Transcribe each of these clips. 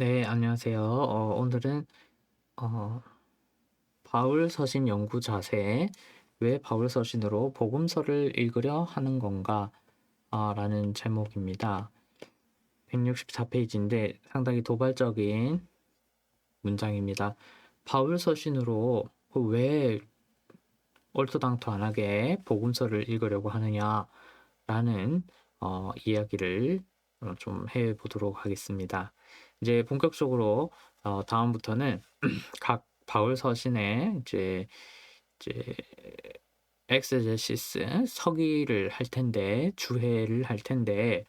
네, 안녕하세요. 오늘은 어, 바울 서신 연구 자세, 왜 바울 서신으로 복음서를 읽으려 하는 건가? 라는 제목입니다. 164페이지인데 상당히 도발적인 문장입니다. 바울 서신으로 왜 얼토당토안하게 복음서를 읽으려고 하느냐라는 이야기를 좀 해보도록 하겠습니다. 이제 본격적으로 다음부터는 각 바울 서신에 이제 엑세제시스 서기를 할 텐데 주해를 할 텐데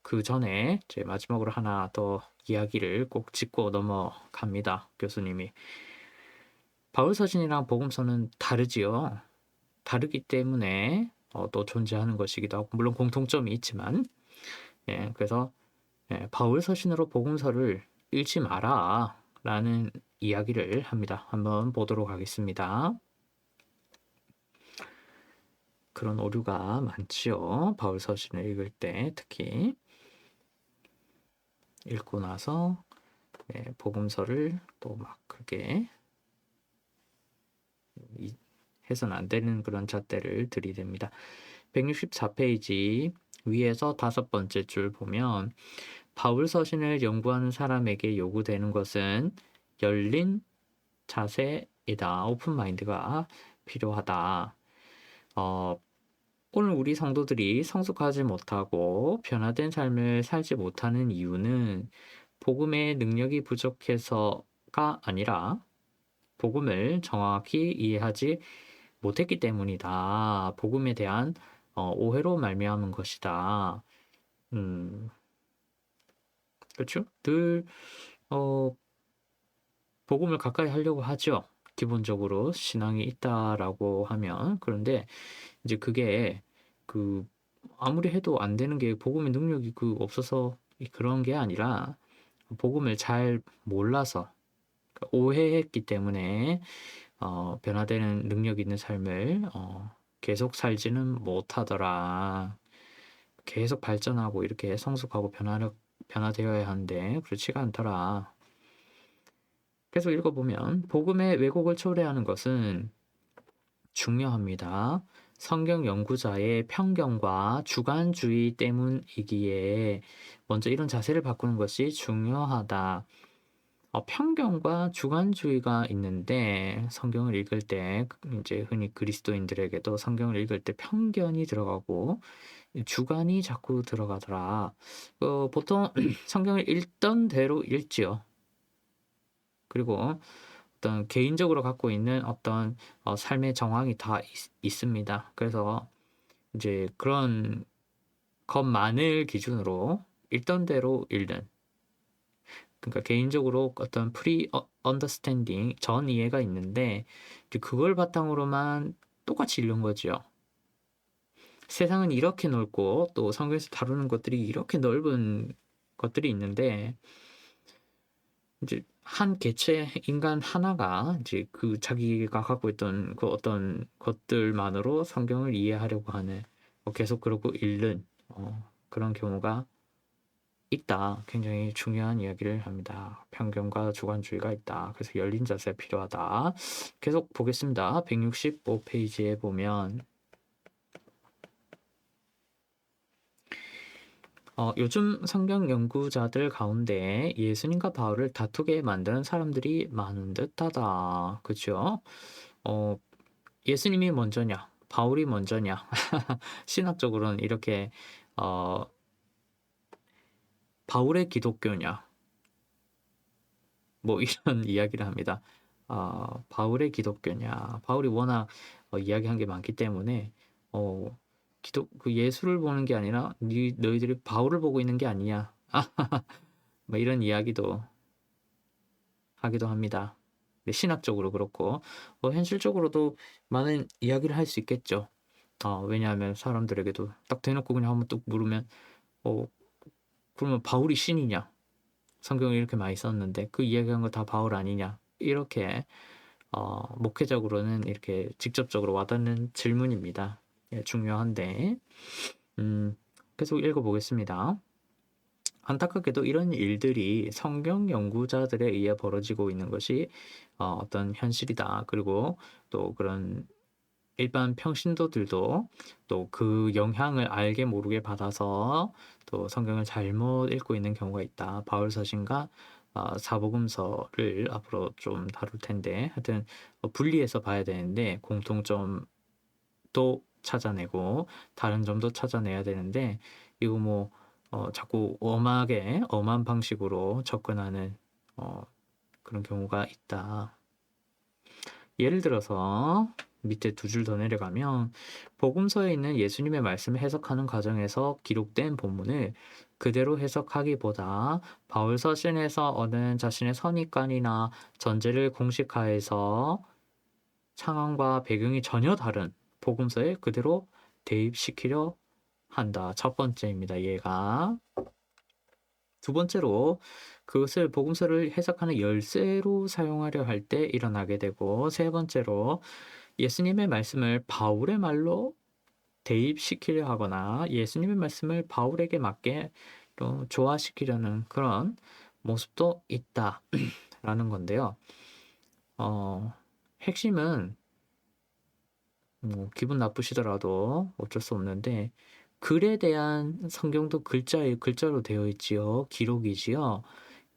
그 전에 이제 마지막으로 하나 더 이야기를 꼭 짚고 넘어갑니다. 교수님이 바울 서신이랑 복음서는 다르지요. 다르기 때문에 또 존재하는 것이기도 하고 물론 공통점이 있지만 그래서 바울 서신으로 복음서를 읽지 마라 라는 이야기를 합니다. 한번 보도록 하겠습니다. 그런 오류가 많지요. 바울 서신을 읽을 때 특히 읽고 나서 복음서를 또 막 그렇게 해서는 안 되는 그런 잣대를 들이댑니다. 164페이지 위에서 5번째 줄 보면 바울 서신을 연구하는 사람에게 요구되는 것은 열린 자세이다. 오픈 마인드가 필요하다. 오늘 우리 성도들이 성숙하지 못하고 변화된 삶을 살지 못하는 이유는 복음의 능력이 부족해서가 아니라 복음을 정확히 이해하지 못했기 때문이다. 복음에 대한 오해로 말미암은 것이다. 그렇죠? 늘 복음을 가까이 하려고 하죠. 기본적으로 신앙이 있다라고 하면. 그런데 이제 그게 아무리 해도 안 되는 게 복음의 능력이 없어서 그런 게 아니라 복음을 잘 몰라서 오해했기 때문에 변화되는 능력 있는 삶을 계속 살지는 못하더라. 계속 발전하고 이렇게 성숙하고 변화되어야 하는데 그렇지가 않더라. 계속 읽어보면 복음의 왜곡을 초래하는 것은 중요합니다. 성경 연구자의 편견과 주관주의 때문이기에 먼저 이런 자세를 바꾸는 것이 중요하다. 편견과 주관주의가 있는데 성경을 읽을 때 이제 흔히 그리스도인들에게도 성경을 읽을 때 편견이 들어가고 주관이 자꾸 들어가더라. 보통 성경을 읽던 대로 읽지요. 그리고 어떤 개인적으로 갖고 있는 어떤 삶의 정황이 다 있습니다. 그래서 이제 그런 것만을 기준으로 읽던 대로 읽는, 그러니까 개인적으로 어떤 프리 언더스탠딩 전 이해가 있는데 이제 그걸 바탕으로만 똑같이 읽는 거죠. 세상은 이렇게 넓고 또 성경에서 다루는 것들이 이렇게 넓은 것들이 있는데 이제 한 개체 인간 하나가 이제 자기가 갖고 있던 어떤 것들만으로 성경을 이해하려고 하는 계속 그러고 읽는 그런 경우가 있다. 굉장히 중요한 이야기를 합니다. 편견과 주관주의가 있다. 그래서 열린 자세가 필요하다. 계속 보겠습니다. 165페이지에 보면 요즘 성경 연구자들 가운데 예수님과 바울을 다투게 만드는 사람들이 많은 듯하다. 그죠? 예수님이 먼저냐, 바울이 먼저냐. 신학적으로는 이렇게 바울의 기독교냐, 뭐 이런 이야기를 합니다. 바울의 기독교냐. 바울이 워낙 이야기한 게 많기 때문에 예수를 보는 게 아니라 너희들이 바울을 보고 있는 게 아니냐. 뭐 이런 이야기도 하기도 합니다. 신학적으로 그렇고 현실적으로도 많은 이야기를 할 수 있겠죠. 왜냐하면 사람들에게도 딱 대놓고 그냥 한번 뚝 물으면 그러면 바울이 신이냐? 성경에 이렇게 많이 썼는데 그 이야기한 거 다 바울 아니냐? 이렇게 목회적으로는 이렇게 직접적으로 와닿는 질문입니다. 중요한데 계속 읽어보겠습니다. 안타깝게도 이런 일들이 성경 연구자들에 의해 벌어지고 있는 것이 어떤 현실이다. 그리고 또 그런 일반 평신도들도 또 그 영향을 알게 모르게 받아서 또 성경을 잘못 읽고 있는 경우가 있다. 바울서신과 사복음서를 앞으로 좀 다룰 텐데 하여튼 분리해서 봐야 되는데 공통점도 찾아내고 다른 점도 찾아내야 되는데 이거 뭐 자꾸 엄한 방식으로 접근하는 그런 경우가 있다. 예를 들어서 밑에 두 줄 더 내려가면 복음서에 있는 예수님의 말씀을 해석하는 과정에서 기록된 본문을 그대로 해석하기보다 바울 서신에서 얻은 자신의 선입관이나 전제를 공식화해서 상황과 배경이 전혀 다른 복음서에 그대로 대입시키려 한다. 첫 번째입니다. 얘가. 두 번째로 그것을 복음서를 해석하는 열쇠로 사용하려 할 때 일어나게 되고, 세 번째로 예수님의 말씀을 바울의 말로 대입시키려 하거나 예수님의 말씀을 바울에게 맞게 또 조화시키려는 그런 모습도 있다라는 건데요. 핵심은 기분 나쁘시더라도 어쩔 수 없는데, 글에 대한 성경도 글자로 되어 있지요. 기록이지요.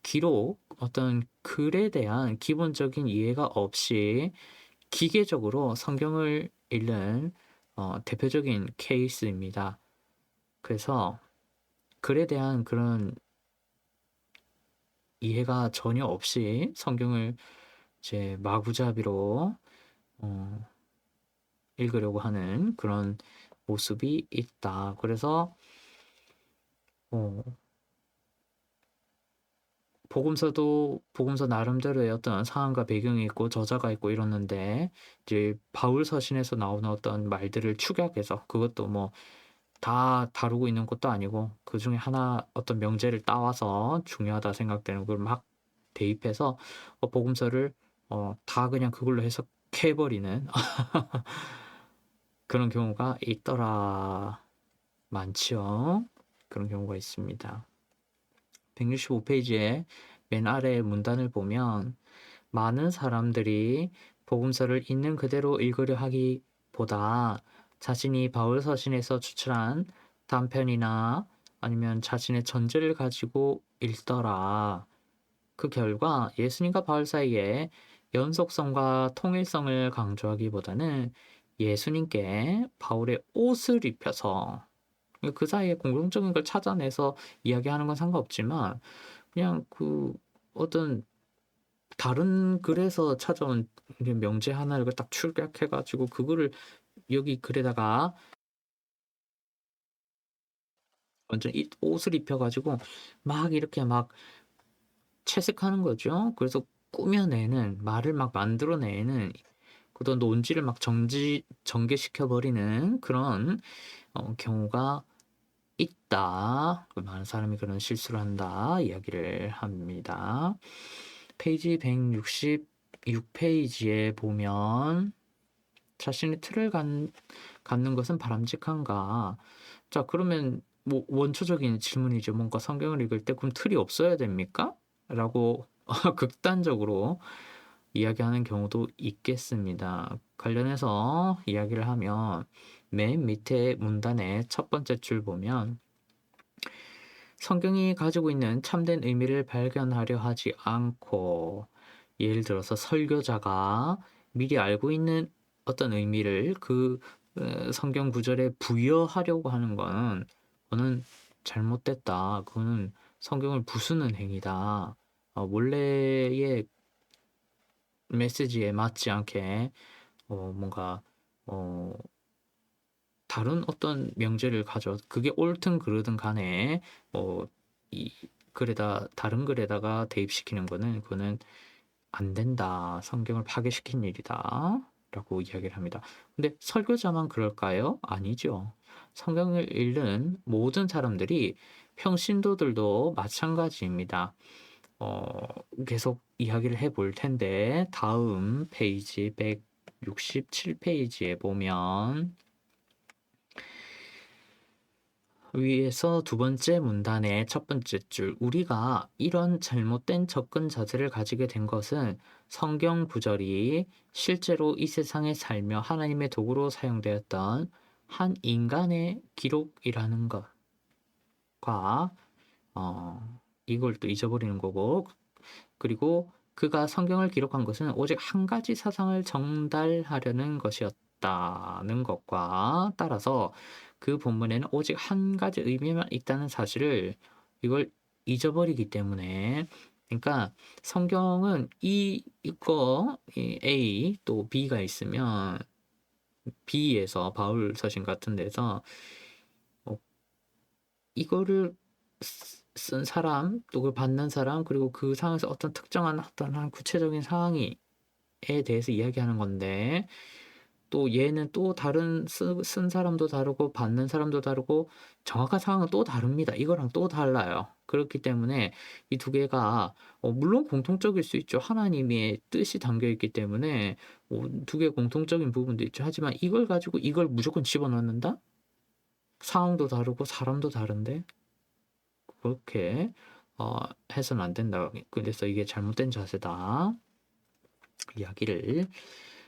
기록, 어떤 글에 대한 기본적인 이해가 없이 기계적으로 성경을 읽는 대표적인 케이스입니다. 그래서 글에 대한 그런 이해가 전혀 없이 성경을 이제 마구잡이로 읽으려고 하는 그런 모습이 있다. 그래서 복음서 나름대로의 어떤 상황과 배경이 있고 저자가 있고 이러는데, 이제 바울 서신에서 나오는 어떤 말들을 축약해서, 그것도 뭐 다 다루고 있는 것도 아니고 그 중에 하나 어떤 명제를 따와서 중요하다 생각되는 걸 막 대입해서 복음서를 다 그냥 그걸로 해석해버리는 그런 경우가 있더라. 많지요. 그런 경우가 있습니다. 165페이지에 맨 아래 문단을 보면, 많은 사람들이 복음서를 있는 그대로 읽으려 하기보다 자신이 바울 서신에서 추출한 단편이나 아니면 자신의 전제를 가지고 읽더라. 그 결과 예수님과 바울 사이에 연속성과 통일성을 강조하기보다는 예수님께 바울의 옷을 입혀서, 그 사이에 공통적인 걸 찾아내서 이야기하는 건 상관없지만, 그냥 그 어떤 다른 글에서 찾아온 명제 하나를 딱 축약해가지고 그거를 여기 글에다가 완전 옷을 입혀가지고 막 이렇게 막 채색하는 거죠. 그래서 꾸며내는, 말을 막 만들어내는, 그런 논지를 막 전개시켜버리는 그런 경우가 있다. 많은 사람이 그런 실수를 한다 이야기를 합니다. 페이지 166페이지에 보면, 자신의 틀을 갖는 것은 바람직한가? 자, 그러면 뭐 원초적인 질문이죠. 뭔가 성경을 읽을 때 그럼 틀이 없어야 됩니까? 라고 극단적으로 이야기하는 경우도 있겠습니다. 관련해서 이야기를 하면, 맨 밑에 문단의 첫 번째 줄 보면, 성경이 가지고 있는 참된 의미를 발견하려 하지 않고, 예를 들어서 설교자가 미리 알고 있는 어떤 의미를 그 성경 구절에 부여하려고 하는 건, 그거는 잘못됐다. 그거는 성경을 부수는 행위다. 원래의 메시지에 맞지 않게 뭔가 다른 어떤 명제를 가져, 그게 옳든 그르든 간에 이 다른 글에다가 대입시키는 거는, 그거는 안 된다. 성경을 파괴시킨 일이다. 라고 이야기를 합니다. 근데 설교자만 그럴까요? 아니죠. 성경을 읽는 모든 사람들이, 평신도들도 마찬가지입니다. 계속 이야기를 해볼 텐데, 다음 페이지 167페이지에 보면, 위에서 두 번째 문단의 첫 번째 줄, 우리가 이런 잘못된 접근 자세를 가지게 된 것은 성경 구절이 실제로 이 세상에 살며 하나님의 도구로 사용되었던 한 인간의 기록이라는 것과 이걸 또 잊어버리는 거고, 그리고 그가 성경을 기록한 것은 오직 한 가지 사상을 전달하려는 것이었다는 것과 따라서 그 본문에는 오직 한 가지 의미만 있다는 사실을 이걸 잊어버리기 때문에, 그러니까 성경은 이거 A 또 B가 있으면 B에서 바울 서신 같은 데서 이거를 쓴 사람, 또 그걸 받는 사람, 그리고 그 상황에서 어떤 특정한 어떤 한 구체적인 상황에 대해서 이야기하는 건데, 또 얘는 또 다른 쓴 사람도 다르고 받는 사람도 다르고 정확한 상황은 또 다릅니다. 이거랑 또 달라요. 그렇기 때문에 이 두 개가 물론 공통적일 수 있죠. 하나님의 뜻이 담겨 있기 때문에 두 개 공통적인 부분도 있죠. 하지만 이걸 가지고 이걸 무조건 집어넣는다? 상황도 다르고 사람도 다른데 그렇게 해서는 안 된다. 그래서 이게 잘못된 자세다. 이야기를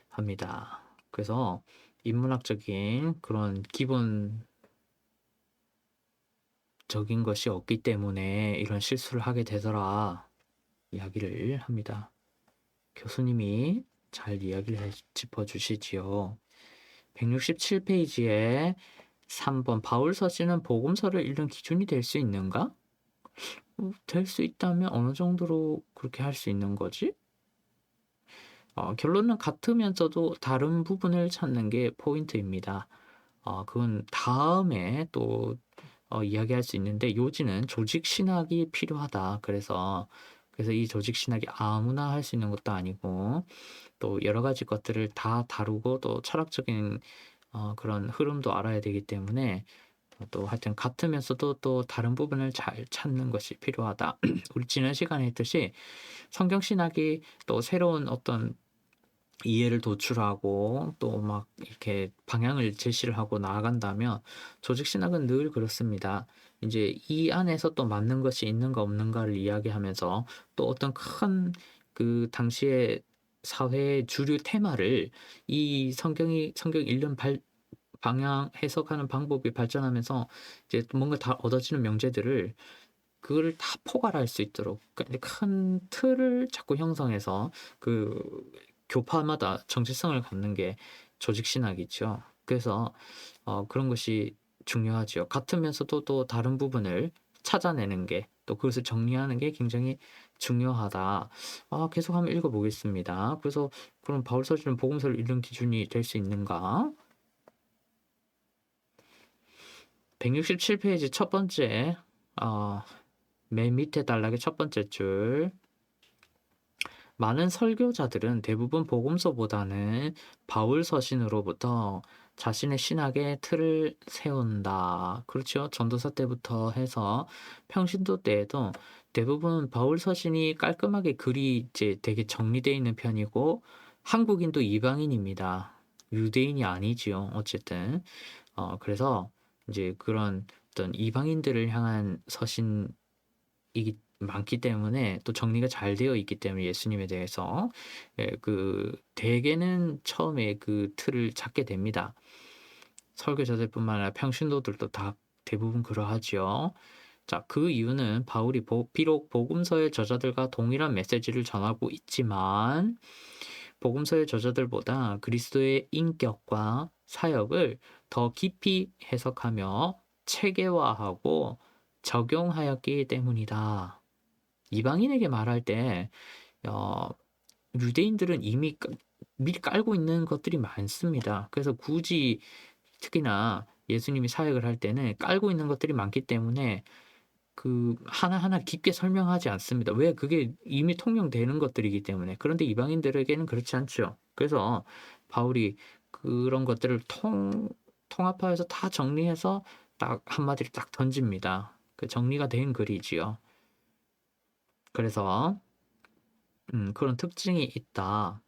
합니다. 그래서 인문학적인 그런 기본적인 것이 없기 때문에 이런 실수를 하게 되더라. 이야기를 합니다. 교수님이 잘 이야기를 짚어주시지요. 167페이지에 3번 바울서 씨는 복음서를 읽는 기준이 될 수 있는가? 될 수 있다면 어느 정도로 그렇게 할 수 있는 거지? 결론은 같으면서도 다른 부분을 찾는 게 포인트입니다. 그건 다음에 또 이야기할 수 있는데 요지는 조직 신학이 필요하다. 그래서 이 조직 신학이 아무나 할 수 있는 것도 아니고 또 여러 가지 것들을 다 다루고 또 철학적인 그런 흐름도 알아야 되기 때문에 또 하여튼 같으면서도 또 다른 부분을 잘 찾는 것이 필요하다. 우리 지난 시간에 했듯이 성경 신학이 또 새로운 어떤 이해를 도출하고 또 막 이렇게 방향을 제시를 하고 나아간다면 조직 신학은 늘 그렇습니다. 이제 이 안에서 또 맞는 것이 있는가 없는가를 이야기하면서 또 어떤 큰 그 당시의 사회의 주류 테마를 이 성경 읽는 방향 해석하는 방법이 발전하면서 이제 뭔가 다 얻어지는 명제들을 그거를 다 포괄할 수 있도록 큰 틀을 자꾸 형성해서 그 교파마다 정체성을 갖는 게 조직 신학이죠. 그래서 그런 것이 중요하죠. 같으면서도 또 다른 부분을 찾아내는 게 또 그것을 정리하는 게 굉장히 중요하다. 계속 한번 읽어보겠습니다. 그래서 그럼 바울 서신은 복음서를 읽는 기준이 될 수 있는가? 167페이지 첫 번째 맨 밑에 단락의 첫 번째 줄. 많은 설교자들은 대부분 복음서보다는 바울 서신으로부터 자신의 신학의 틀을 세운다. 그렇죠. 전도서 때부터 해서 평신도 때에도 대부분 바울 서신이 깔끔하게 글이 이제 되게 정리되어 있는 편이고 한국인도 이방인입니다. 유대인이 아니지요. 어쨌든 그래서 이제 그런 어떤 이방인들을 향한 서신이기 많기 때문에 또 정리가 잘 되어 있기 때문에 예수님에 대해서 그 대개는 처음에 그 틀을 찾게 됩니다. 설교자들뿐만 아니라 평신도들도 다 대부분 그러하지요. 자, 그 이유는 바울이 비록 복음서의 저자들과 동일한 메시지를 전하고 있지만 복음서의 저자들보다 그리스도의 인격과 사역을 더 깊이 해석하며 체계화하고 적용하였기 때문이다. 이방인에게 말할 때 유대인들은 이미 미리 깔고 있는 것들이 많습니다. 그래서 굳이 특히나 예수님이 사역을 할 때는 깔고 있는 것들이 많기 때문에 그 하나하나 깊게 설명하지 않습니다. 왜? 그게 이미 통용되는 것들이기 때문에. 그런데 이방인들에게는 그렇지 않죠. 그래서 바울이 그런 것들을 통합하여서 다 정리해서 딱 한마디를 딱 던집니다. 그 정리가 된 글이지요. 그래서 그런 특징이 있다.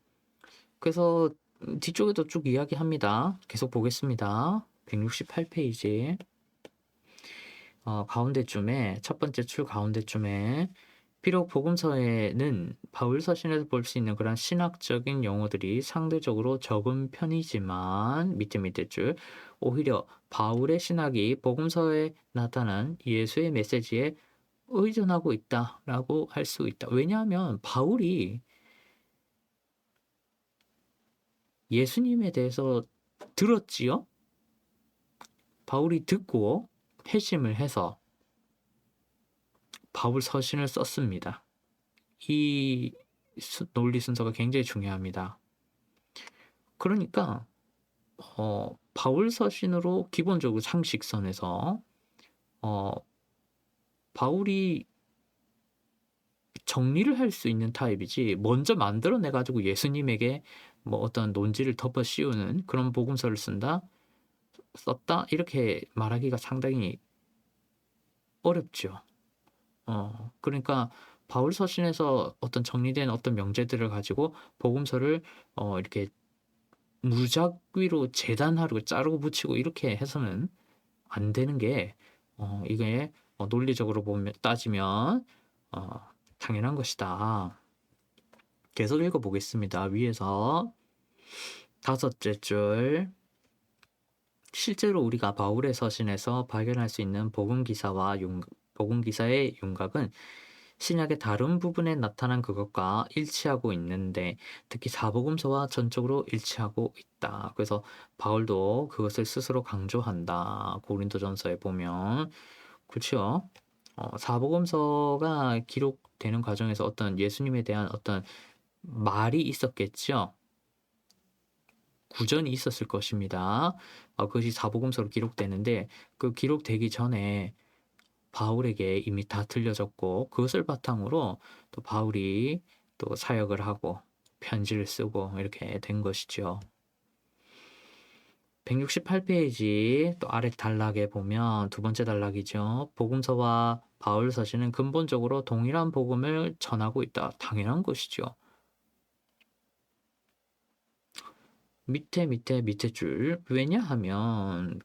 그래서 뒤쪽에도 쭉 이야기합니다. 계속 보겠습니다. 168페이지. 가운데쯤에 첫 번째 줄 가운데쯤에 비록 복음서에는 바울 서신에서 볼 수 있는 그런 신학적인 용어들이 상대적으로 적은 편이지만 밑에 줄 오히려 바울의 신학이 복음서에 나타난 예수의 메시지에 의존하고 있다라고 할 수 있다. 왜냐하면 바울이 예수님에 대해서 들었지요. 바울이 듣고 회심을 해서 바울 서신을 썼습니다. 이 논리 순서가 굉장히 중요합니다. 그러니까 바울 서신으로 기본적으로 상식선에서 바울이 정리를 할 수 있는 타입이지 먼저 만들어내 가지고 예수님에게 뭐 어떤 논지를 덮어 씌우는 그런 복음서를 썼다 이렇게 말하기가 상당히 어렵죠. 그러니까 바울 서신에서 어떤 정리된 어떤 명제들을 가지고 복음서를 이렇게 무작위로 재단하고 자르고 붙이고 이렇게 해서는 안 되는 게 이게 논리적으로 보면 따지면 당연한 것이다. 계속 읽어보겠습니다. 위에서 다섯째 줄 실제로 우리가 바울의 서신에서 발견할 수 있는 복음 기사의 윤곽은 신약의 다른 부분에 나타난 그것과 일치하고 있는데 특히 사복음서와 전적으로 일치하고 있다. 그래서 바울도 그것을 스스로 강조한다. 고린도전서에 보면 그렇죠. 사복음서가 기록되는 과정에서 어떤 예수님에 대한 어떤 말이 있었겠죠. 구전이 있었을 것입니다. 그것이 사복음서로 기록되는데 그 기록되기 전에 바울에게 이미 다 들려졌고 그것을 바탕으로 또 바울이 또 사역을 하고 편지를 쓰고 이렇게 된 것이죠. 168페이지 또 아래 단락에 보면 두 번째 단락이죠. 복음서와 바울 서신은 근본적으로 동일한 복음을 전하고 있다. 당연한 것이죠. 밑에 줄 왜냐하면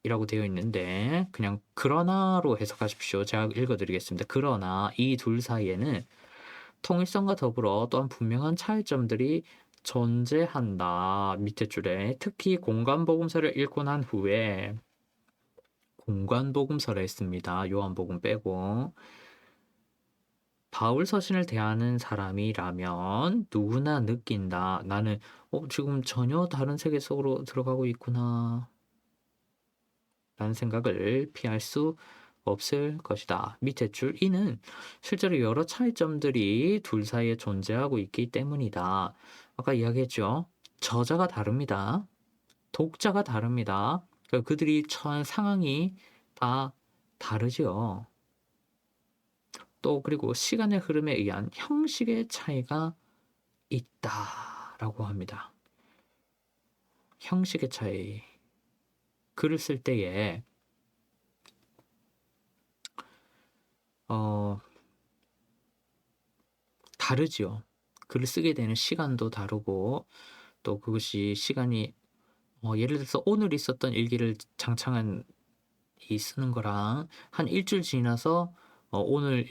이라고 되어 있는데 그냥 그러나로 해석하십시오. 제가 읽어드리겠습니다. 그러나 이 둘 사이에는 통일성과 더불어 또한 분명한 차이점들이 존재한다. 밑에 줄에 특히 공간복음서를 읽고 난 후에 공간복음서를 했습니다. 요한복음 빼고 바울 서신을 대하는 사람이라면 누구나 느낀다. 나는 지금 전혀 다른 세계 속으로 들어가고 있구나. 라는 생각을 피할 수 없을 것이다. 밑에 줄 이는 실제로 여러 차이점들이 둘 사이에 존재하고 있기 때문이다. 아까 이야기했죠. 저자가 다릅니다. 독자가 다릅니다. 그들이 처한 상황이 다 다르죠. 또 그리고 시간의 흐름에 의한 형식의 차이가 있다라고 합니다. 형식의 차이. 글을 쓸 때에 다르지요. 글을 쓰게 되는 시간도 다르고 또 그것이 시간이 예를 들어서 오늘 있었던 일기를 장창한 쓰는 거랑 한 일주일 지나서 오늘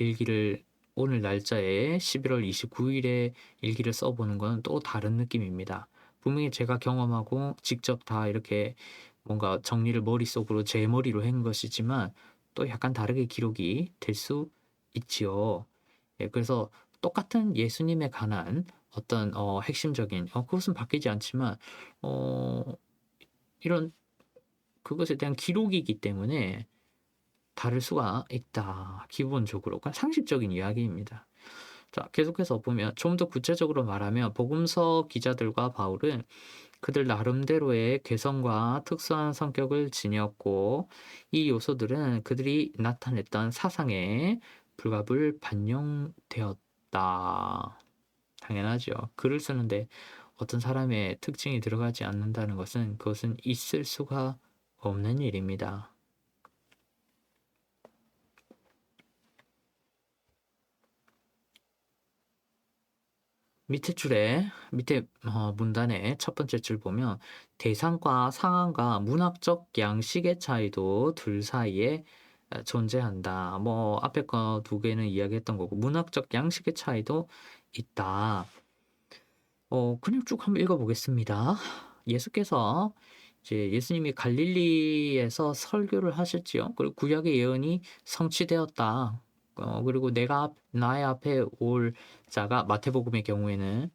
날짜에 11월 29일에 일기를 써보는 건 또 다른 느낌입니다. 분명히 제가 경험하고 직접 다 이렇게 뭔가 정리를 머릿속으로 제 머리로 한 것이지만 또 약간 다르게 기록이 될 수 있지요. 예, 그래서 똑같은 예수님에 관한 어떤 핵심적인 그것은 바뀌지 않지만 이런 그것에 대한 기록이기 때문에 다를 수가 있다. 기본적으로 그냥 상식적인 이야기입니다. 자, 계속해서 보면 좀 더 구체적으로 말하면 복음서 기자들과 바울은 그들 나름대로의 개성과 특수한 성격을 지녔고 이 요소들은 그들이 나타냈던 사상에 불가불 반영되었다. 당연하죠. 글을 쓰는데 어떤 사람의 특징이 들어가지 않는다는 것은 그것은 있을 수가 없는 일입니다. 밑에 문단의 첫 번째 줄 보면 대상과 상황과 문학적 양식의 차이도 둘 사이에 존재한다. 뭐 앞에 거 두 개는 이야기했던 거고 문학적 양식의 차이도 있다. 그냥 쭉 한번 읽어 보겠습니다. 예수께서 이제 예수님이 갈릴리에서 설교를 하셨지요. 그리고 구약의 예언이 성취되었다. 그리고 나의 앞에 올 자가 마태복음의 경우에는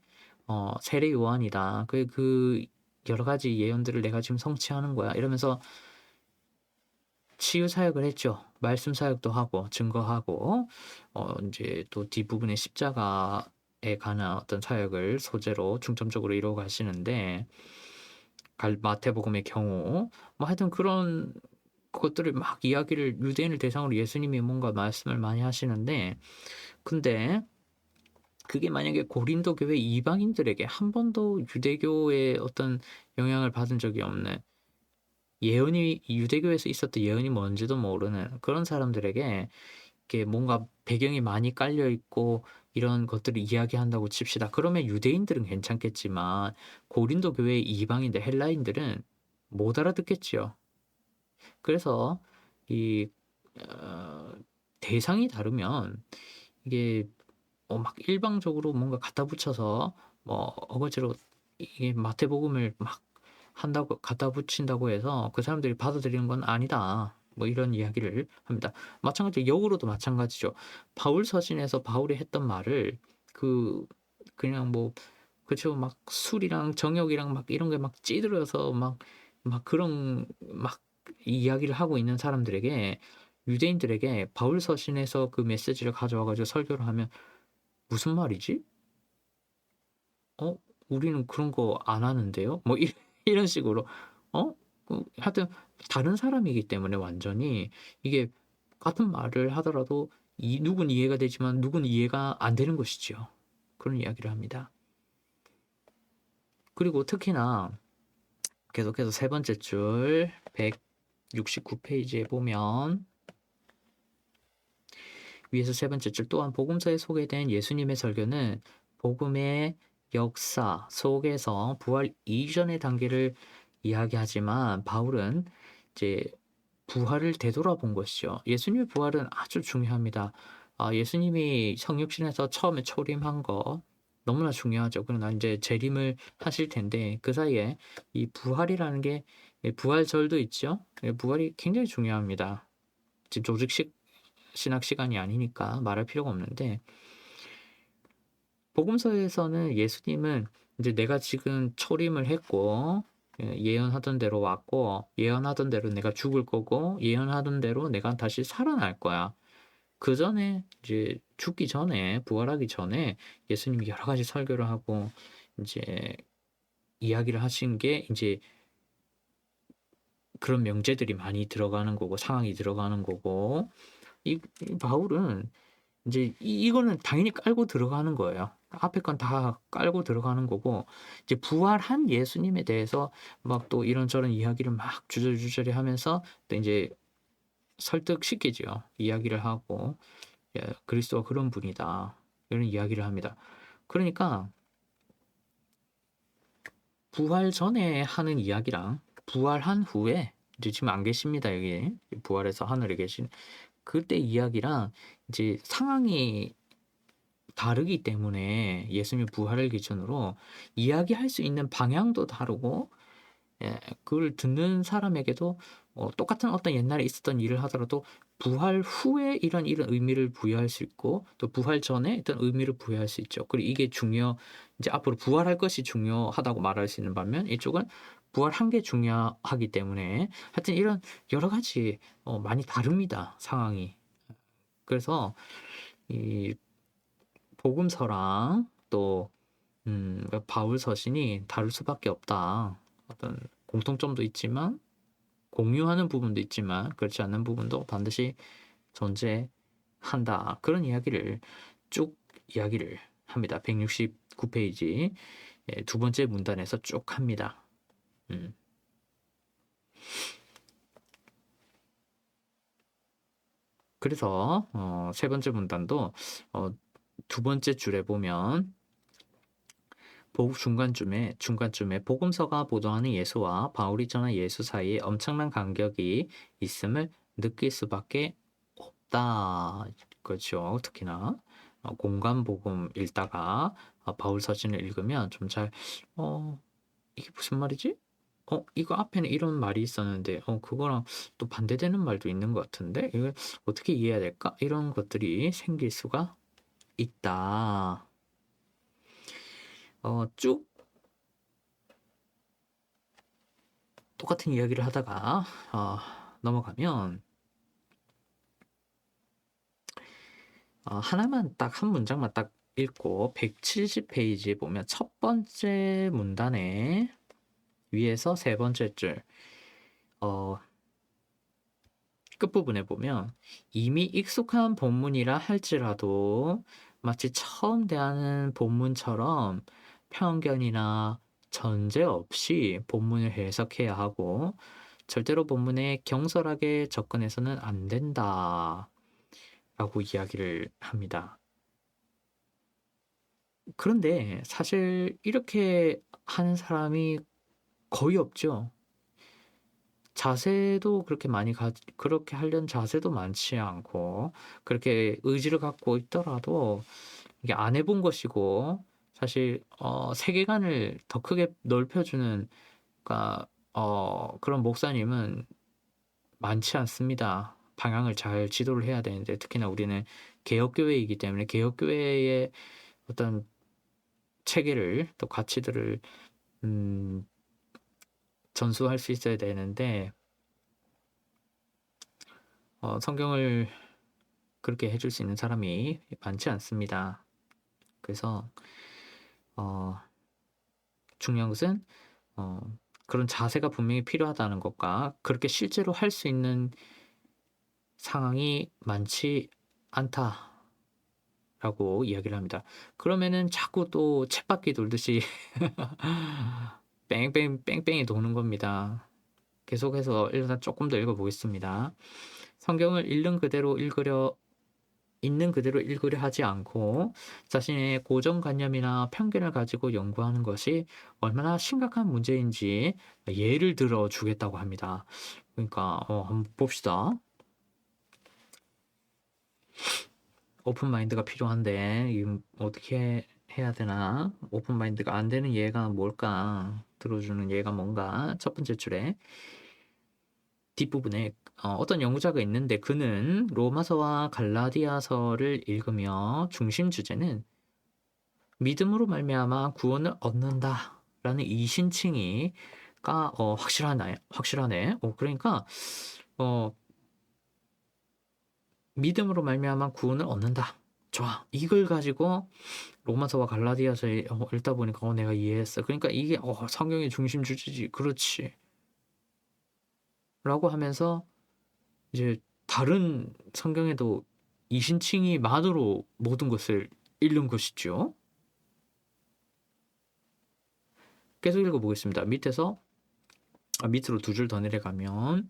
세례 요한이다. 그 여러 가지 예언들을 내가 지금 성취하는 거야. 이러면서 치유 사역을 했죠. 말씀 사역도 하고 증거하고 인제 또 뒷부분에 십자가에 관한 어떤 사역을 소재로 중점적으로 이루어 가시는데 마태복음의 경우 뭐 하여튼 그런 것들을 막 이야기를 유대인을 대상으로 예수님이 뭔가 말씀을 많이 하시는데 근데 그게 만약에 고린도 교회 이방인들에게 한 번도 유대교의 어떤 영향을 받은 적이 없는 예언이 유대교에서 있었던 예언이 뭔지도 모르는 그런 사람들에게 이렇게 뭔가 배경이 많이 깔려 있고 이런 것들을 이야기한다고 칩시다. 그러면 유대인들은 괜찮겠지만 고린도 교회의 이방인들, 헬라인들은 못 알아듣겠지요. 그래서 이 대상이 다르면 이게 막 일방적으로 뭔가 갖다 붙여서 뭐 어거지로 이게 마태복음을 막 한다고 갖다 붙인다고 해서 그 사람들이 받아들이는 건 아니다. 뭐 이런 이야기를 합니다. 마찬가지로 역으로도 마찬가지죠. 바울 서신에서 바울이 했던 말을 그냥 뭐 그쵸 막 술이랑 정욕이랑 막 이런 게 막 찌들어서 막 그런 막 이야기를 하고 있는 사람들에게 유대인들에게 바울 서신에서 그 메시지를 가져와 가지고 설교를 하면 "무슨 말이지? 어? 우리는 그런 거 안 하는데요?" 뭐 이런 식으로 어? 하여튼 다른 사람이기 때문에 완전히 이게 같은 말을 하더라도 누군 이해가 되지만 누군 이해가 안 되는 것이지요. 그런 이야기를 합니다. 그리고 특히나 계속해서 세 번째 줄 169 페이지에 보면 위에서 세 번째 줄 또한 복음서에 소개된 예수님의 설교는 복음의 역사 속에서 부활 이전의 단계를 이야기하지만 바울은 이제 부활을 되돌아본 것이죠. 예수님의 부활은 아주 중요합니다. 예수님이 성육신에서 처음에 초림한 거 너무나 중요하죠. 그러나 이제 재림을 하실 텐데 그 사이에 이 부활이라는 게 부활절도 있죠. 부활이 굉장히 중요합니다. 지금 조직식 신학 시간이 아니니까 말할 필요가 없는데 복음서에서는 예수님은 이제 내가 지금 초림을 했고 예언하던 대로 왔고 예언하던 대로 내가 죽을 거고 예언하던 대로 내가 다시 살아날 거야. 그 전에 이제 죽기 전에 부활하기 전에 예수님이 여러 가지 설교를 하고 이제 이야기를 하신 게 이제 그런 명제들이 많이 들어가는 거고 상황이 들어가는 거고 이 바울은 이제 이거는 당연히 깔고 들어가는 거예요. 앞에 건 다 깔고 들어가는 거고 이제 부활한 예수님에 대해서 막 또 이런저런 이야기를 막 주저리주저리 하면서 또 인제 설득시키지요. 이야기를 하고 예 "그리스도가 그런 분이다." 이런 이야기를 합니다. 그러니까 부활 전에 하는 이야기랑 부활한 후에 이제 지금 안 계십니다, 여기. 부활해서 하늘에 계신 그때 이야기랑 이제 상황이 다르기 때문에 예수님의 부활을 기준으로 이야기할 수 있는 방향도 다르고 예 그걸 듣는 사람에게도 똑같은 어떤 옛날에 있었던 일을 하더라도 부활 후에 이런 의미를 부여할 수 있고 또 부활 전에 어떤 의미를 부여할 수 있죠. 그리고 이게 이제 앞으로 부활할 것이 중요하다고 말할 수 있는 반면 이쪽은 부활한 게 중요하기 때문에 하여튼 이런 여러 가지 많이 다릅니다, 상황이. 그래서 이 복음서랑 또 바울 서신이 다를 수밖에 없다. 어떤 공통점도 있지만 공유하는 부분도 있지만 그렇지 않는 부분도 반드시 존재한다. 그런 이야기를 쭉 이야기를 합니다. 169 페이지 두 번째 문단에서 쭉 합니다. 그래서 세 번째 문단도 두 번째 줄에 보면 중간쯤에 복음서가 보도하는 예수와 바울이 전한 예수 사이에 엄청난 간격이 있음을 느낄 수밖에 있다. 그렇죠. 특히나 공간 복음 읽다가 바울 서신을 읽으면 좀 잘 '이게 무슨 말이지? 이거 앞에는 이런 말이 있었는데 그거랑 또 반대되는 말도 있는 것 같은데 이걸 어떻게 이해해야 될까?' 이런 것들이 생길 수가 있다. 쭉 똑같은 이야기를 하다가 넘어가면 하나만 딱 한 문장만 딱 읽고 170 페이지에 보면 첫 번째 문단에 위에서 세 번째 줄 어 끝부분에 보면 "이미 익숙한 본문이라 할지라도 마치 처음 대하는 본문처럼 편견이나 전제 없이 본문을 해석해야 하고 절대로 본문에 경솔하게 접근해서는 안 된다." 라고 이야기를 합니다. 그런데 사실 이렇게 하는 사람이 거의 없죠. 자세도 그렇게 많이 그렇게 하려는 자세도 많지 않고 그렇게 의지를 갖고 있더라도 이게 안 해본 것이고 사실 세계관을 더 크게 넓혀 주는 그러니까 그런 목사님은 많지 않습니다. 방향을 잘 지도를 해야 되는데 특히나 우리는 개혁교회이기 때문에 개혁교회의 어떤 체계를 또 가치들을 음 전수할 수 있어야 되는데 성경을 그렇게 해줄 수 있는 사람이 많지 않습니다. 그래서 어 중요한 것은 어 그런 자세가 분명히 필요하다는 것과 그렇게 실제로 할 수 있는 상황이 많지 않다라고 이야기를 합니다. 그러면은 자꾸 또 쳇바퀴 돌듯이 뺑뺑이 도는 겁니다. 계속해서 일단 조금 더 읽어 보겠습니다. 성경을 있는 그대로 읽으려 하지 않고 자신의 고정관념이나 편견을 가지고 연구하는 것이 얼마나 심각한 문제인지 예를 들어 주겠다고 합니다. 그러니까 한번 봅시다. 오픈 마인드가 필요한데 어떻게 해야 되나? 오픈 마인드가 안 되는 예가 뭘까? 들어주는 예가 뭔가? 첫 번째 줄에 뒷부분에 어떤 연구자가 있는데 그는 로마서와 갈라디아서를 읽으며 중심 주제는 믿음으로 말미암아 구원을 얻는다라는 이신칭의가 확실하네. 그러니까 어 믿음으로 말미암아 구원을 얻는다. 좋아. 이걸 가지고 로마서와 갈라디아서 읽다 보니까 내가 이해했어. 그러니까 이게 성경의 중심 주제지. 그렇지. 라고 하면서 이제 다른 성경에도 이신칭의만으로 모든 것을 읽는 것이죠. 계속 읽어보겠습니다. 밑으로 두 줄 더 내려가면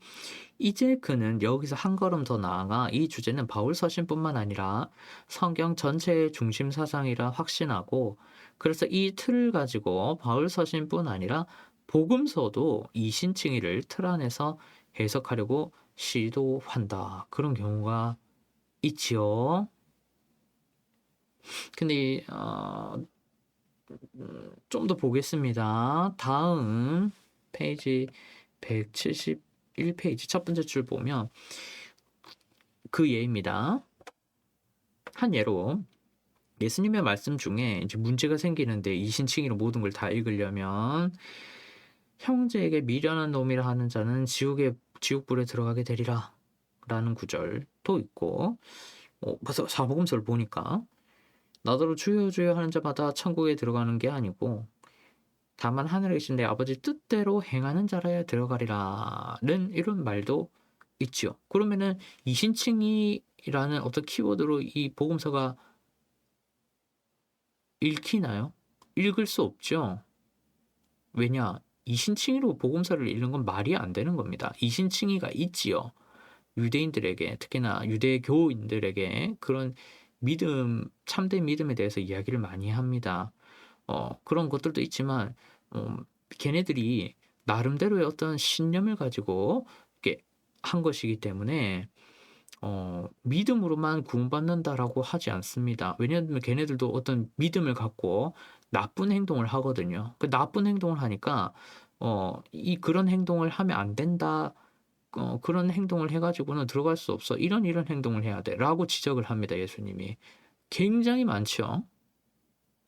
이제 그는 여기서 한 걸음 더 나아가 이 주제는 바울 서신뿐만 아니라 성경 전체의 중심 사상이라 확신하고 그래서 이 틀을 가지고 바울 서신뿐 아니라 복음서도 이신칭의를 틀 안에서 해석하려고 시도한다. 그런 경우가 있지요. 근데 좀 더 보겠습니다. 다음 페이지 171페이지 첫 번째 줄 보면 그 예입니다. 한 예로 예수님의 말씀 중에 이제 문제가 생기는데 이신칭의로 모든 걸 다 읽으려면 형제에게 미련한 놈이라 하는 자는 지옥불에 들어가게 되리라 라는 구절도 있고 그래서 사복음서를 보니까 나더러 주여 주여 하는 자마다 천국에 들어가는 게 아니고 다만 하늘에 계신 내 아버지 뜻대로 행하는 자라야 들어가리라는 이런 말도 있지요. 그러면은 이신칭의라는 어떤 키워드로 이 복음서가 읽히나요? 읽을 수 없죠. 왜냐? 이신칭의로 복음서를 읽는 건 말이 안 되는 겁니다. 이신칭의가 있지요. 유대인들에게 특히나 유대교인들에게 그런 참된 믿음에 대해서 이야기를 많이 합니다. 그런 것들도 있지만 걔네들이 나름대로의 어떤 신념을 가지고 이렇게 한 것이기 때문에 믿음으로만 구원받는다라고 하지 않습니다. 왜냐하면 걔네들도 어떤 믿음을 갖고 나쁜 행동을 하거든요. 그 나쁜 행동을 하니까 그런 행동을 하면 안 된다. 그런 행동을 해 가지고는 들어갈 수 없어. 이런 행동을 해야 돼."라고 지적을 합니다, 예수님이. 굉장히 많죠.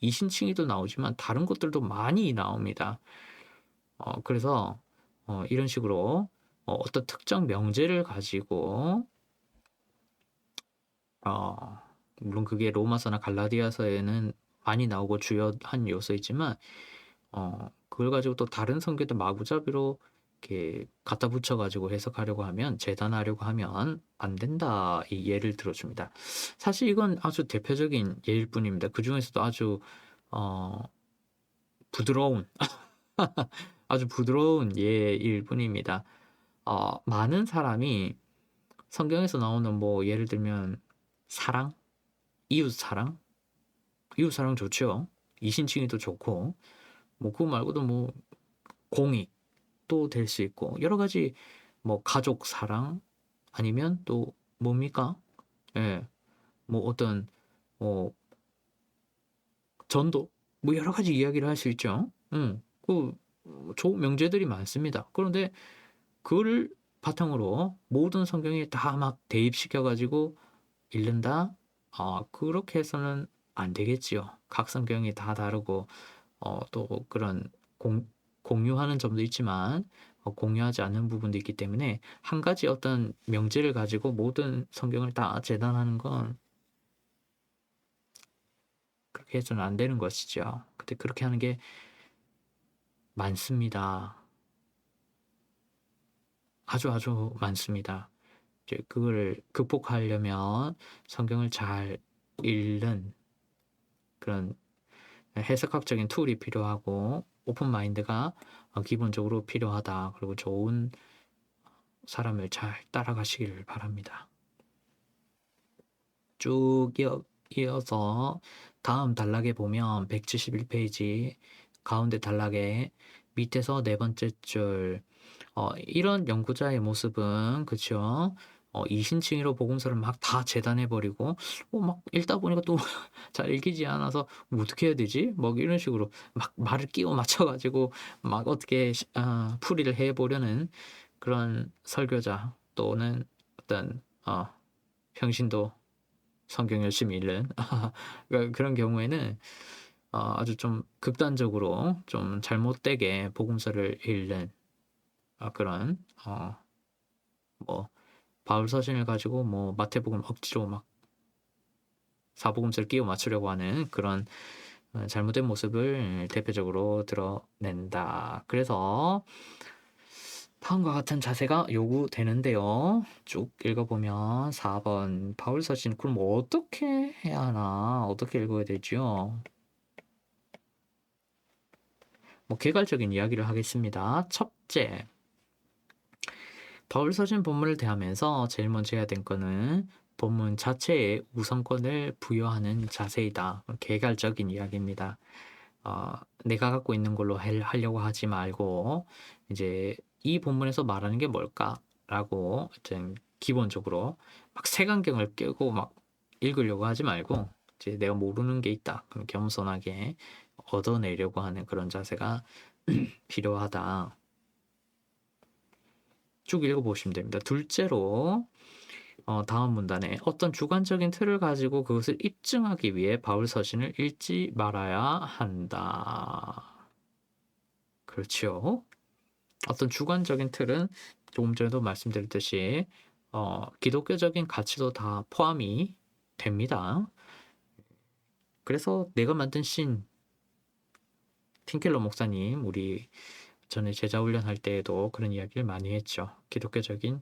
이신칭의도 나오지만 다른 것들도 많이 나옵니다. 그래서 이런 식으로 어떤 특정 명제를 가지고 어 물론 그게 로마서나 갈라디아서에는 많이 나오고 주요한 요소이지만 그걸 가지고 또 다른 성경도 마구잡이로 이렇게 갖다 붙여 가지고 해석하려고 하면 재단하려고 하면 안 된다. 이 예를 들어 줍니다. 사실 이건 아주 대표적인 예일 뿐입니다. 그중에서도 아주 어 부드러운 아주 부드러운 예일 뿐입니다. 많은 사람이 성경에서 나오는 뭐 예를 들면 사랑, 이웃 사랑, 이웃 사랑 좋죠. 이신칭의도 좋고 뭐 그거 말고도 뭐 공익도 될 수 있고 여러 가지 뭐 가족 사랑 아니면 또 뭡니까? 예. 뭐 어떤 뭐 전도 뭐 여러 가지 이야기를 할 수 있죠. 그 좋은 명제들이 많습니다. 그런데 그거를 바탕으로 모든 성경에 다 막 대입시켜 가지고 읽는다? 그렇게 해서는 안 되겠지요. 각 성경이 다 다르고 또 그런 공 공유하는 점도 있지만 공유하지 않는 부분도 있기 때문에 한 가지 어떤 명제를 가지고 모든 성경을 다 재단하는 건 그렇게 해서는 안 되는 것이죠. 근데 그렇게 하는 게 많습니다. 아주 많습니다. 이제 그거를 극복하려면 성경을 잘 읽는 그런 해석학적인 툴이 필요하고 오픈 마인드가 기본적으로 필요하다. 그리고 좋은 사람을 잘 따라가시길 바랍니다. 쭉 이어서 다음 단락에 보면 171페이지 가운데 단락에 밑에서 네 번째 줄 이런 연구자의 모습은 그쵸? 이신칭의로 복음서를 막 다 재단해 버리고 막 읽다 보니까 또 잘 읽히지 않아서 '뭐 어떻게 해야 되지?' 막 이런 식으로 막 말을 끼워 맞춰 가지고 막 어떻게 풀이를 해 보려는 그런 설교자 또는 어떤 평신도 성경 열심히 읽는 그런 경우에는 아주 좀 극단적으로 좀 잘못되게 복음서를 읽는 그런 뭐 바울 서신을 가지고 뭐 마태복음 억지로 막 사복음서를 끼워 맞추려고 하는 그런 잘못된 모습을 대표적으로 드러낸다. 그래서 다음과 같은 자세가 요구되는데요. 쭉 읽어보면 4번 바울 서신 그럼 뭐 어떻게 해야 하나? 어떻게 읽어야 되죠? 뭐 개괄적인 이야기를 하겠습니다. 첫째, 바울 서신 본문을 대하면서 제일 먼저 해야 될 거는 본문 자체에 우선권을 부여하는 자세이다. 개괄적인 이야기입니다. 내가 갖고 있는 걸로 하려고 하지 말고 이제 이 본문에서 말하는 게 뭘까라고 좀 기본적으로 막 색안경을 끼고 막 읽으려고 하지 말고 이제 내가 모르는 게 있다. 그럼 겸손하게 얻어내려고 하는 그런 자세가 필요하다. 쭉 읽어보시면 됩니다. 둘째로 다음 문단에 어떤 주관적인 틀을 가지고 그것을 입증하기 위해 바울 서신을 읽지 말아야 한다. 그렇죠. 어떤 주관적인 틀은 조금 전에도 말씀드렸듯이 기독교적인 가치도 다 포함이 됩니다. 그래서 내가 만든 신 틴켈러 목사님 우리 전에 제자 훈련할 때에도 그런 이야기를 많이 했죠. 기독교적인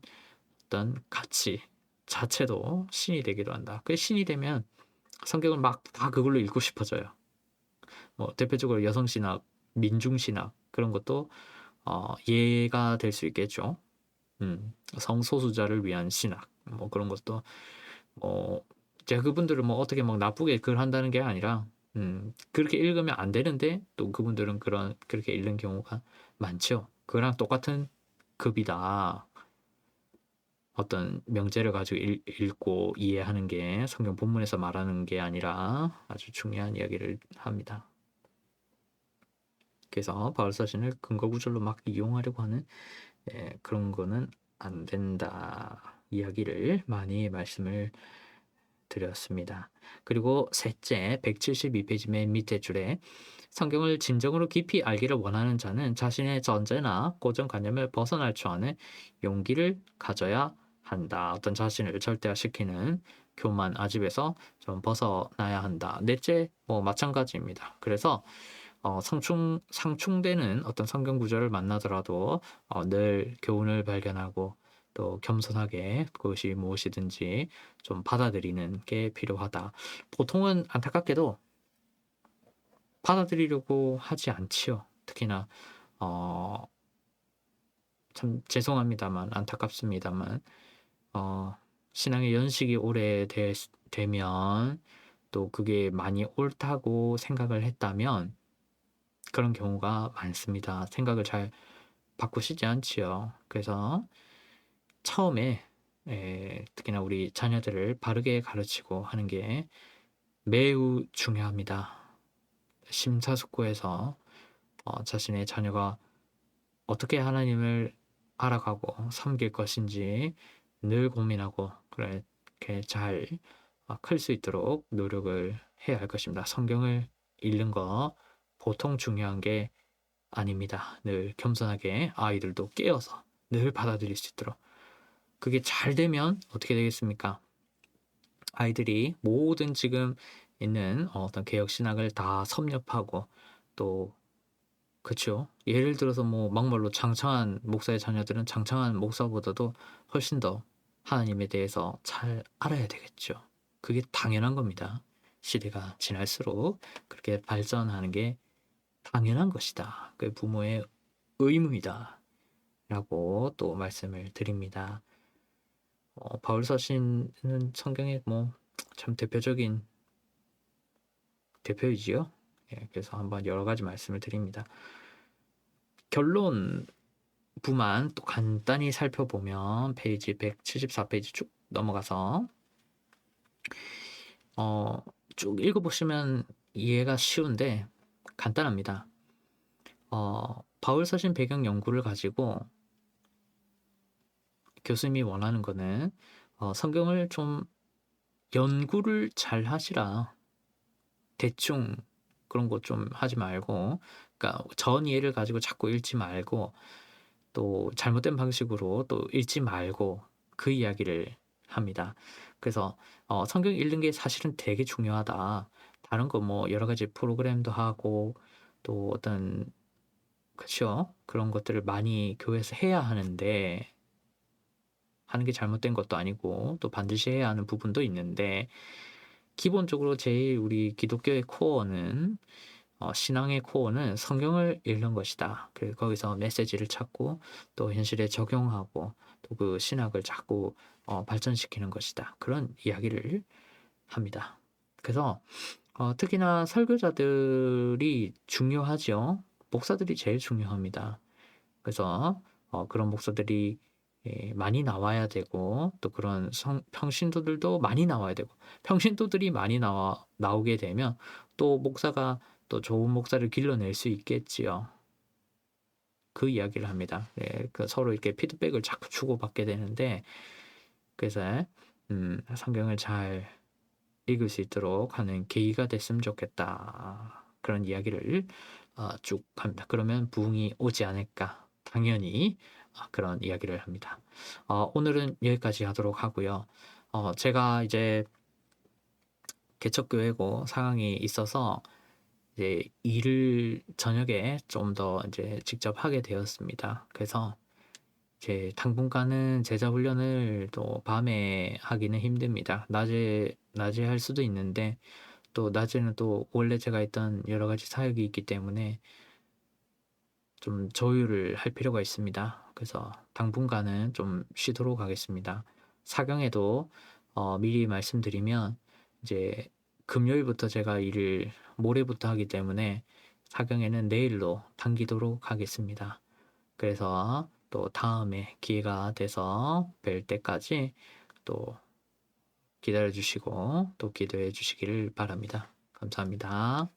어떤 가치 자체도 신이 되기도 한다. 그 신이 되면 성경을 막 다 그걸로 읽고 싶어져요. 뭐 대표적으로 여성신학, 민중신학 그런 것도 예가 될 수 있겠죠. 성소수자를 위한 신학 뭐 그런 것도 제가 그분들을 뭐 어떻게 막 나쁘게 글 한다는 게 아니라 그렇게 읽으면 안 되는데 또 그분들은 그렇게 읽는 경우가 많죠. 그랑 똑같은 급이다. 어떤 명제를 가지고 읽고 이해하는 게 성경 본문에서 말하는 게 아니라 아주 중요한 이야기를 합니다. 그래서 바울 서신을 근거 구절로 막 이용하려고 하는 그런 거는 안 된다 이야기를 많이 말씀을 드렸습니다. 그리고 셋째, 172페이지 맨 밑에 줄에 성경을 진정으로 깊이 알기를 원하는 자는 자신의 전제나 고정관념을 벗어날 줄 아는 용기를 가져야 한다. 어떤 자신을 절대화시키는 교만 아집에서 좀 벗어나야 한다. 넷째, 마찬가지입니다. 그래서 상충되는 어떤 성경 구절을 만나더라도 늘 교훈을 발견하고 또 겸손하게 그것이 무엇이든지 좀 받아들이는 게 필요하다. 보통은 안타깝게도 받아들이려고 하지 않지요. 특히나 참 죄송합니다만 안타깝습니다만 신앙의 연식이 오래되면 또 그게 많이 옳다고 생각을 했다면 그런 경우가 많습니다. 생각을 잘 바꾸시지 않지요. 그래서 처음에 특히나 우리 자녀들을 바르게 가르치고 하는 게 매우 중요합니다. 심사숙고해서 자신의 자녀가 어떻게 하나님을 알아가고 섬길 것인지 늘 고민하고 그렇게 잘 클 수 있도록 노력을 해야 할 것입니다. 성경을 읽는 거 보통 중요한 게 아닙니다. 늘 겸손하게 아이들도 깨어서 늘 받아들일 수 있도록. 그게 잘 되면 어떻게 되겠습니까? 아이들이 모든 지금 있는 어떤 개혁 신학을 다 섭렵하고 또 그렇죠. 예를 들어서 막말로 장창한 목사의 자녀들은 장창한 목사보다도 훨씬 더 하나님에 대해서 잘 알아야 되겠죠. 그게 당연한 겁니다. 시대가 지날수록 그렇게 발전하는 게 당연한 것이다. 그 부모의 의무이다. 라고 또 말씀을 드립니다. 바울 서신은 성경의 참 대표적인 대표이지요. 그래서 한번 여러 가지 말씀을 드립니다. 결론부만 또 간단히 살펴보면 페이지 174페이지 쭉 넘어가서 쭉 읽어보시면 이해가 쉬운데 간단합니다. 바울 서신 배경 연구를 가지고 교수님이 원하는 거는 성경을 좀 연구를 잘 하시라. 대충 그런 거 좀 하지 말고, 그러니까 전 이해를 가지고 자꾸 읽지 말고 또 잘못된 방식으로 또 읽지 말고 그 이야기를 합니다. 그래서 성경 읽는 게 사실은 되게 중요하다. 다른 거 여러 가지 프로그램도 하고 또 어떤 그렇죠? 그런 것들을 많이 교회에서 해야 하는데 하는 게 잘못된 것도 아니고 또 반드시 해야 하는 부분도 있는데 기본적으로 제일 우리 기독교의 코어는 신앙의 코어는 성경을 읽는 것이다. 그래서 거기서 메시지를 찾고 또 현실에 적용하고 또 그 신학을 자꾸 발전시키는 것이다. 그런 이야기를 합니다. 그래서 특히나 설교자들이 중요하죠. 목사들이 제일 중요합니다. 그래서 그런 목사들이 많이 나와야 되고 또 그런 평신도들도 많이 나와야 되고 평신도들이 많이 나오게 되면 또 목사가 또 좋은 목사를 길러낼 수 있겠지요. 그 이야기를 합니다. 그 서로 이렇게 피드백을 자꾸 주고받게 되는데 그래서 성경을 잘 읽을 수 있도록 하는 계기가 됐으면 좋겠다. 그런 이야기를 쭉 합니다. 그러면 부흥이 오지 않을까? 당연히 그런 이야기를 합니다. 오늘은 여기까지 하도록 하고요. 제가 이제 개척교회고 상황이 있어서 이제 일을 저녁에 좀 더 이제 직접 하게 되었습니다. 그래서 이제 당분간은 제자 훈련을 또 밤에 하기는 힘듭니다. 낮에 할 수도 있는데 또 낮에는 또 원래 제가 있던 여러 가지 사역이 있기 때문에 좀 조율을 할 필요가 있습니다. 그래서 당분간은 좀 쉬도록 하겠습니다. 사경에도 미리 말씀드리면 이제 금요일부터 제가 일을 모레부터 하기 때문에 사경에는 내일로 당기도록 하겠습니다. 그래서 또 다음에 기회가 돼서 뵐 때까지 또 기다려 주시고 또 기도해 주시기를 바랍니다. 감사합니다.